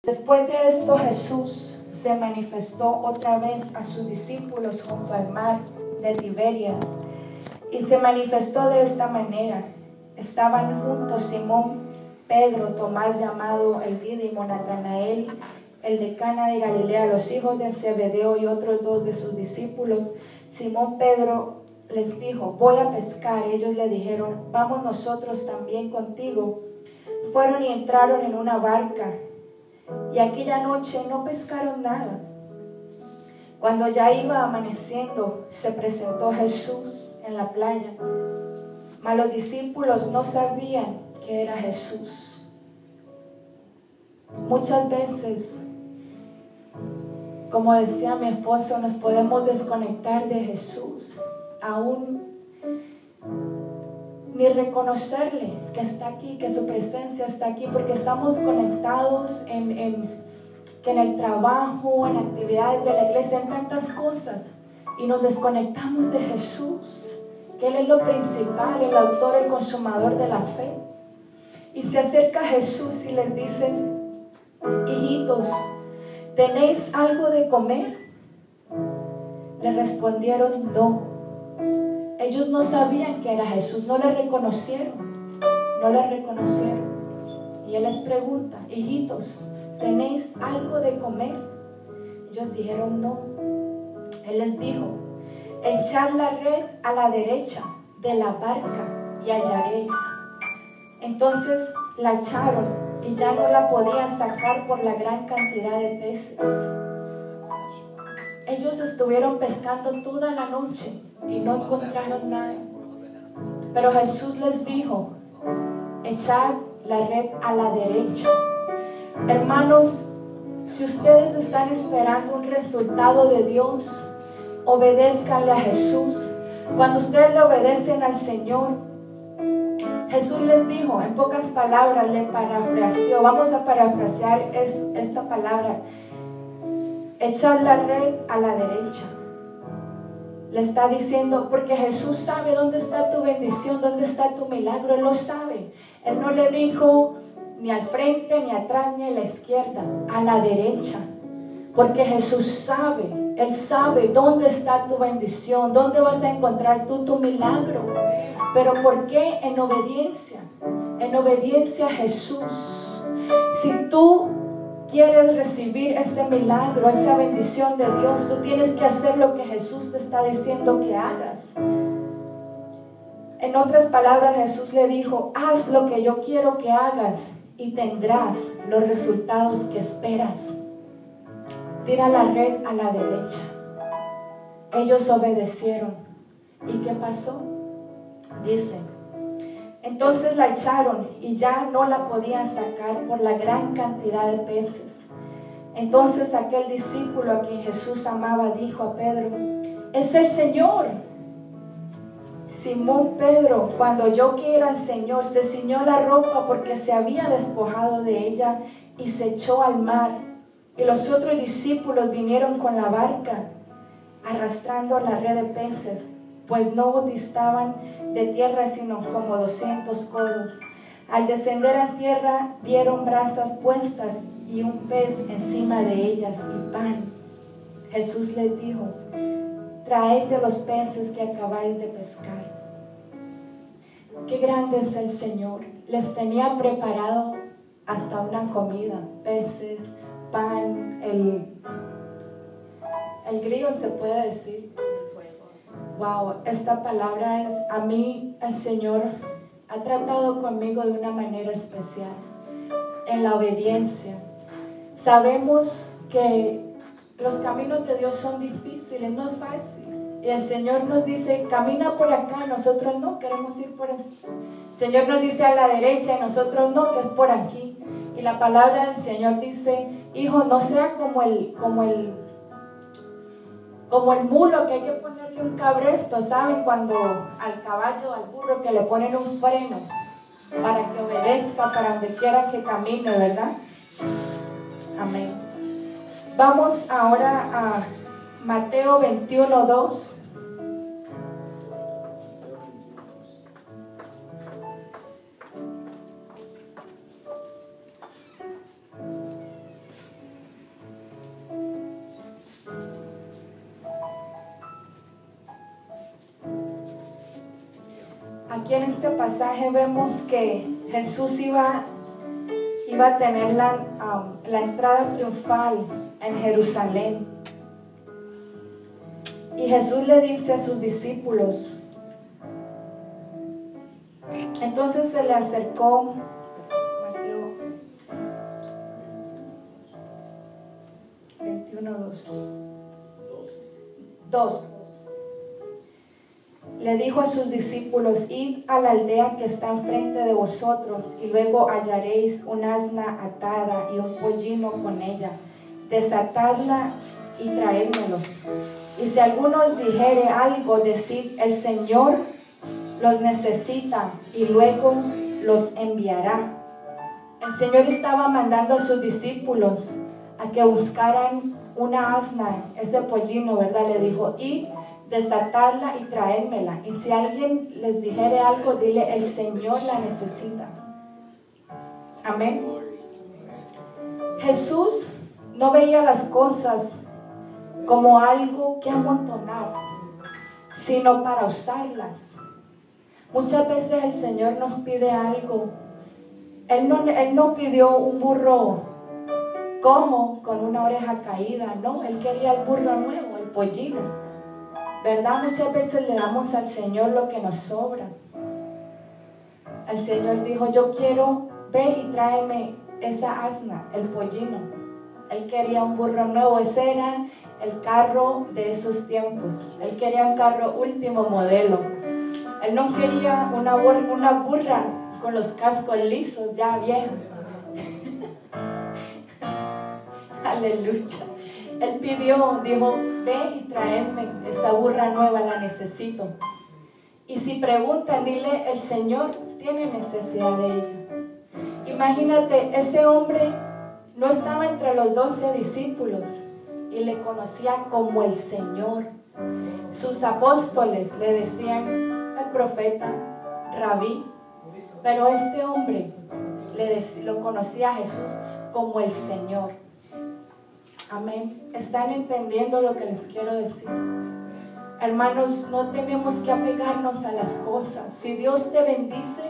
Después de esto, Jesús se manifestó otra vez a sus discípulos junto al mar de Tiberias, y se manifestó de esta manera. Estaban juntos Simón, Pedro, Tomás llamado el Dídimo, Natanael, el de Cana de Galilea, los hijos de Zebedeo y otros dos de sus discípulos. Simón Pedro les dijo: voy a pescar. Ellos le dijeron: vamos nosotros también contigo. Fueron y entraron en una barca, y aquella noche no pescaron nada. Cuando ya iba amaneciendo, se presentó Jesús en la playa, mas los discípulos no sabían que era Jesús. Muchas veces, como decía mi esposo, nos podemos desconectar de Jesús, aún ni reconocerle que está aquí, que su presencia está aquí, porque estamos conectados que en el trabajo, en actividades de la iglesia, en tantas cosas, y nos desconectamos de Jesús, que Él es lo principal, el autor, el consumador de la fe. Y se acerca Jesús y les dice: hijitos, ¿tenéis algo de comer? Le respondieron: no. Ellos no sabían que era Jesús, no le reconocieron. Y Él les pregunta: hijitos, ¿tenéis algo de comer? Ellos dijeron: no. Él les dijo: echad la red a la derecha de la barca y hallaréis. Entonces la echaron y ya no la podían sacar por la gran cantidad de peces. Ellos estuvieron pescando toda la noche y no encontraron nada. Pero Jesús les dijo: echad la red a la derecha. Hermanos, si ustedes están esperando un resultado de Dios, obedézcanle a Jesús. Cuando ustedes le obedecen al Señor, Jesús les dijo, en pocas palabras, le parafraseó. Vamos a parafrasear esta palabra: echad la red a la derecha. Le está diciendo, porque Jesús sabe dónde está tu bendición, dónde está tu milagro. Él lo sabe. Él no le dijo ni al frente, ni atrás, ni a la izquierda, a la derecha. Porque Jesús sabe, Él sabe dónde está tu bendición, dónde vas a encontrar tú tu milagro. Pero ¿por qué? En obediencia a Jesús. Si tú quieres recibir ese milagro, esa bendición de Dios, tú tienes que hacer lo que Jesús te está diciendo que hagas. En otras palabras, Jesús le dijo: haz lo que yo quiero que hagas y tendrás los resultados que esperas. Tira la red a la derecha. Ellos obedecieron. ¿Y qué pasó? Dice: entonces la echaron y ya no la podían sacar por la gran cantidad de peces. Entonces aquel discípulo a quien Jesús amaba dijo a Pedro: es el Señor. Simón Pedro, cuando oyó que era el Señor, se ciñó la ropa porque se había despojado de ella y se echó al mar. Y los otros discípulos vinieron con la barca, arrastrando la red de peces, pues no distaban de tierra sino como 200 codos. Al descender a tierra vieron brasas puestas y un pez encima de ellas y pan. Jesús les dijo: traed los peces que acabáis de pescar. Qué grande es el Señor. Les tenía preparado hasta una comida: peces, pan, el grill, se puede decir. Wow, esta palabra es, a mí el Señor ha tratado conmigo de una manera especial en la obediencia. Sabemos que los caminos de Dios son difíciles, no es fácil. Y el Señor nos dice: camina por acá. Nosotros no queremos ir por aquí. El Señor nos dice a la derecha y nosotros no, que es por aquí. Y la palabra del Señor dice: hijo, no sea como el mulo, que hay que ponerle un cabresto, ¿saben? Cuando al caballo, al burro, que le ponen un freno para que obedezca para donde quiera que camine, ¿verdad? Amén. Vamos ahora a Mateo 21:2. aquí en este pasaje vemos que Jesús iba a tener la entrada triunfal en Jerusalén. Y Jesús le dice a sus discípulos, entonces se le acercó, Mateo 21:2. Le dijo a sus discípulos, id a la aldea que está enfrente de vosotros, y luego hallaréis un asna atada y un pollino con ella. Desatadla y traédmelos. Y si alguno os dijere algo, decid, el Señor los necesita y luego los enviará. El Señor estaba mandando a sus discípulos a que buscaran una asna, ese pollino, ¿verdad? Le dijo, y desatadla y traédmela. Y si alguien les dijere algo, dile, el Señor la necesita. Amén. Jesús no veía las cosas como algo que amontonar, sino para usarlas. Muchas veces el Señor nos pide algo. Él no pidió un burro cojo con una oreja caída, no. Él quería el burro nuevo, el pollino, ¿verdad? Muchas veces le damos al Señor lo que nos sobra. El Señor dijo, yo quiero, ve y tráeme esa asna, el pollino. Él quería un burro nuevo. Ese era el carro de esos tiempos. Él quería un carro último modelo. Él no quería una burra con los cascos lisos, ya vieja. Aleluya. Él pidió, dijo, ve y traedme esa burra nueva, la necesito. Y si preguntan, dile, el Señor tiene necesidad de ella. Imagínate, ese hombre no estaba entre los 12 discípulos y le conocía como el Señor. Sus apóstoles le decían el profeta, rabí, pero este hombre lo conocía a Jesús como el Señor. Amén. ¿Están entendiendo lo que les quiero decir? Hermanos, no tenemos que apegarnos a las cosas. Si Dios te bendice,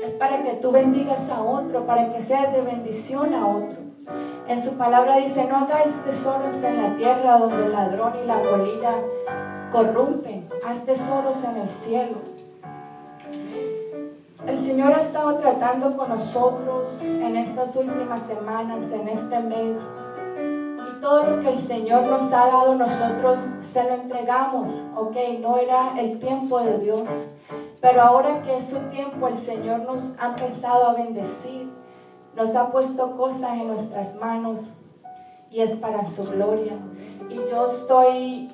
es para que tú bendigas a otro, para que seas de bendición a otro. En su palabra dice, no hagáis tesoros en la tierra donde el ladrón y la polilla corrompen. Haz tesoros en el cielo. El Señor ha estado tratando con nosotros en estas últimas semanas, en este mes. Y todo lo que el Señor nos ha dado, nosotros se lo entregamos. Ok, no era el tiempo de Dios. Pero ahora que es su tiempo, el Señor nos ha empezado a bendecir. Nos ha puesto cosas en nuestras manos y es para su gloria. Y yo estoy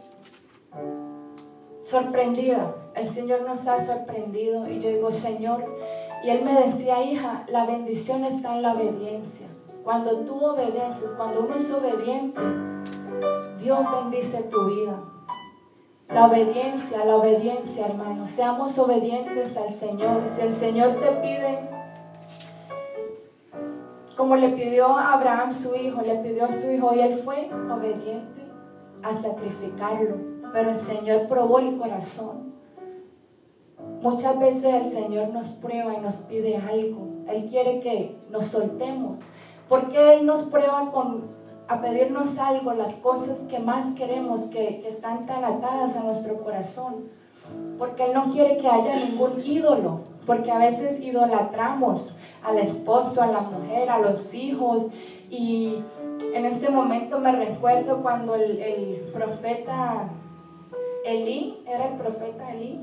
sorprendida. El Señor nos ha sorprendido y yo digo, Señor, y Él me decía, hija, la bendición está en la obediencia. Cuando tú obedeces, cuando uno es obediente, Dios bendice tu vida. La obediencia, hermano. Seamos obedientes al Señor. Si el Señor te pide, como le pidió a Abraham su hijo, le pidió a su hijo y él fue obediente a sacrificarlo. Pero el Señor probó el corazón. Muchas veces el Señor nos prueba y nos pide algo. Él quiere que nos soltemos. Porque Él nos prueba a pedirnos algo, las cosas que más queremos, que están tan atadas a nuestro corazón. Porque Él no quiere que haya ningún ídolo. Porque a veces idolatramos al esposo, a la mujer, a los hijos. Y en este momento me recuerdo cuando el profeta Elí, era el profeta Elí.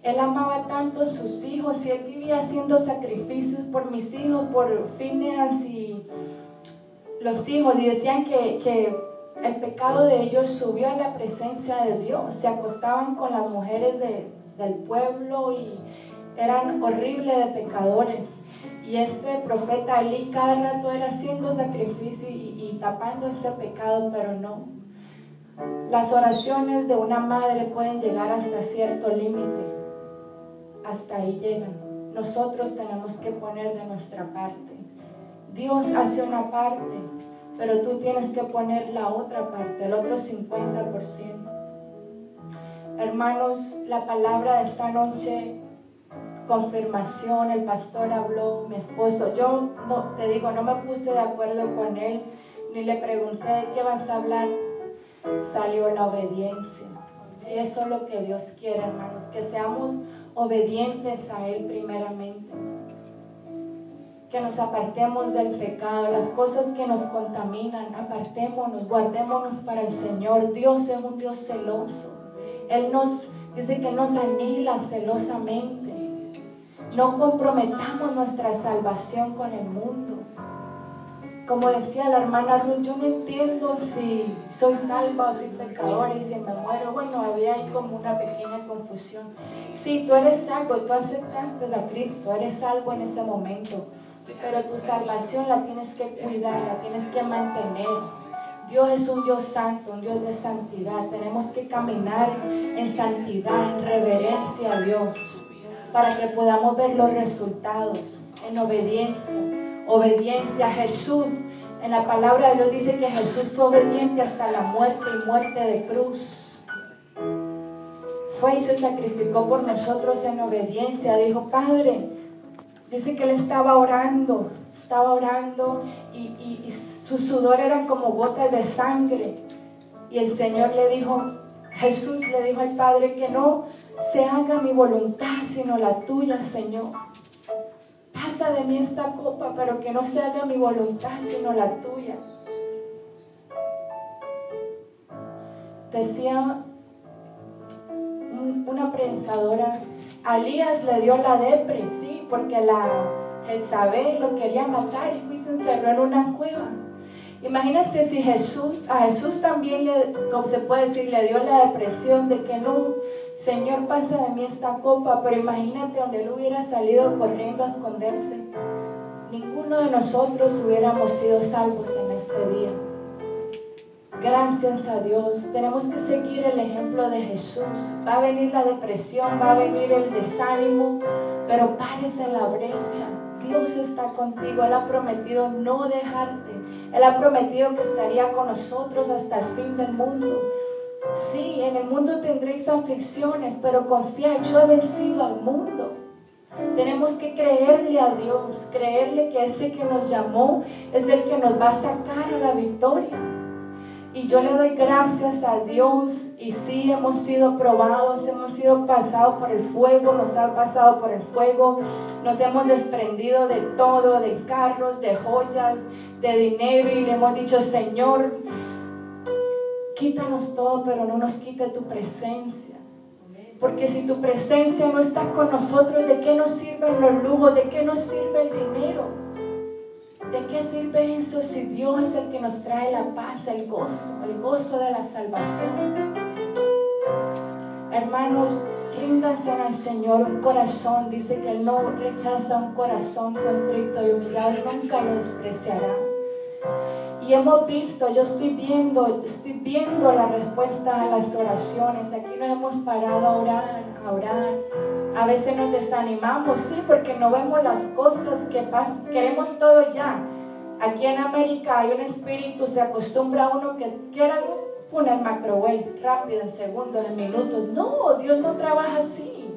Él amaba tanto a sus hijos y él vivía haciendo sacrificios por mis hijos, por Fineas y los hijos. Y decían que el pecado de ellos subió a la presencia de Dios. Se acostaban con las mujeres del pueblo y eran horribles de pecadores. Y este profeta Elí cada rato era haciendo sacrificio y tapando ese pecado, pero no. Las oraciones de una madre pueden llegar hasta cierto límite. Hasta ahí llegan. Nosotros tenemos que poner de nuestra parte. Dios hace una parte, pero tú tienes que poner la otra parte, el otro 50%. Hermanos, la palabra de esta noche confirmación, el pastor habló, mi esposo, yo no, te digo, no me puse de acuerdo con él, ni le pregunté de qué vas a hablar, salió la obediencia. Y eso es lo que Dios quiere, hermanos, que seamos obedientes a Él primeramente, que nos apartemos del pecado, las cosas que nos contaminan, apartémonos, guardémonos para el Señor. Dios es un Dios celoso, Él nos dice que nos anhela celosamente. No comprometamos nuestra salvación con el mundo. Como decía la hermana Ruth, yo no entiendo si soy salva o soy pecadora y si me muero. Bueno, había ahí como una pequeña confusión. Sí, tú eres salvo, tú aceptaste a Cristo, eres salvo en ese momento, pero tu salvación la tienes que cuidar, la tienes que mantener. Dios es un Dios santo, un Dios de santidad. Tenemos que caminar en santidad, en reverencia a Dios, para que podamos ver los resultados en obediencia. Obediencia a Jesús. En la palabra de Dios dice que Jesús fue obediente hasta la muerte y muerte de cruz. Fue y se sacrificó por nosotros en obediencia. Dijo, Padre, dice que él estaba orando y su sudor era como gotas de sangre. Y el Señor le dijo, Jesús le dijo al Padre, que no se haga mi voluntad sino la tuya, Señor. Pasa de mí esta copa, pero que no se haga mi voluntad sino la tuya. Decía una predicadora, a Elías le dio la depre, sí, porque la Jezabel lo quería matar y se encerró en una cueva. Imagínate si a Jesús también, como se puede decir, le dio la depresión de que no, Señor, pasa de mí esta copa, pero imagínate donde él hubiera salido corriendo a esconderse. Ninguno de nosotros hubiéramos sido salvos en este día. Gracias a Dios. Tenemos que seguir el ejemplo de Jesús. Va a venir la depresión, va a venir el desánimo, pero párese en la brecha. Dios está contigo. Él ha prometido no dejarte. Él ha prometido que estaría con nosotros hasta el fin del mundo. Sí, en el mundo tendréis aflicciones, pero confía, yo he vencido al mundo. Tenemos que creerle a Dios, creerle que ese que nos llamó es el que nos va a sacar a la victoria. Y yo le doy gracias a Dios. Y sí, hemos sido probados, hemos sido pasados por el fuego, nos han pasado por el fuego, nos hemos desprendido de todo, de carros, de joyas, de dinero, y le hemos dicho, Señor, quítanos todo, pero no nos quite tu presencia. Porque si tu presencia no está con nosotros, ¿de qué nos sirven los lujos? ¿De qué nos sirve el dinero? ¿De qué sirve eso si Dios es el que nos trae la paz, el gozo de la salvación? Hermanos, ríndanse al Señor un corazón. Dice que Él no rechaza un corazón contrito y humillado, nunca lo despreciará. Y hemos visto, yo estoy viendo la respuesta a las oraciones. Aquí nos hemos parado a orar. A veces nos desanimamos, sí, porque no vemos las cosas que pasan. Queremos todo ya. Aquí en América hay un espíritu, se acostumbra a uno que quiera poner microwave rápido, en segundos, en minutos. No, Dios no trabaja así.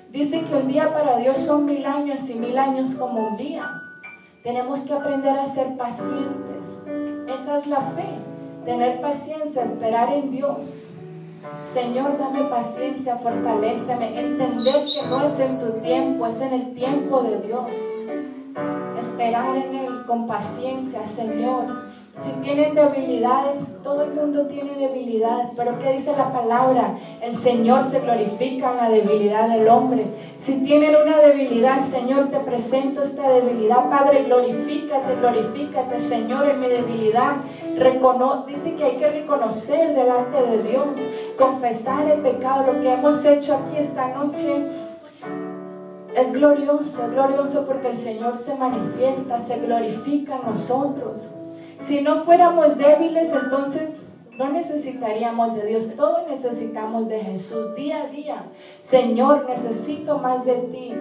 Dice que un día para Dios son 1000 años y 1000 años como un día. Tenemos que aprender a ser pacientes. Esa es la fe, tener paciencia, esperar en Dios. Señor, dame paciencia, fortaléceme, entender que no es en tu tiempo, es en el tiempo de Dios. Esperar en Él con paciencia, Señor. Si tienen debilidades, todo el mundo tiene debilidades, pero ¿qué dice la palabra? El Señor se glorifica en la debilidad del hombre. Si tienen una debilidad, Señor, te presento esta debilidad. Padre, glorifícate, Señor, en mi debilidad. Dice que hay que reconocer delante de Dios, confesar el pecado. Lo que hemos hecho aquí esta noche es glorioso porque el Señor se manifiesta, se glorifica en nosotros. Si no fuéramos débiles, entonces no necesitaríamos de Dios. Todos necesitamos de Jesús día a día. Señor, necesito más de ti.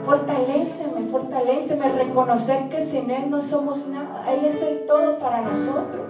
Fortaléceme, reconocer que sin Él no somos nada. Él es el todo para nosotros.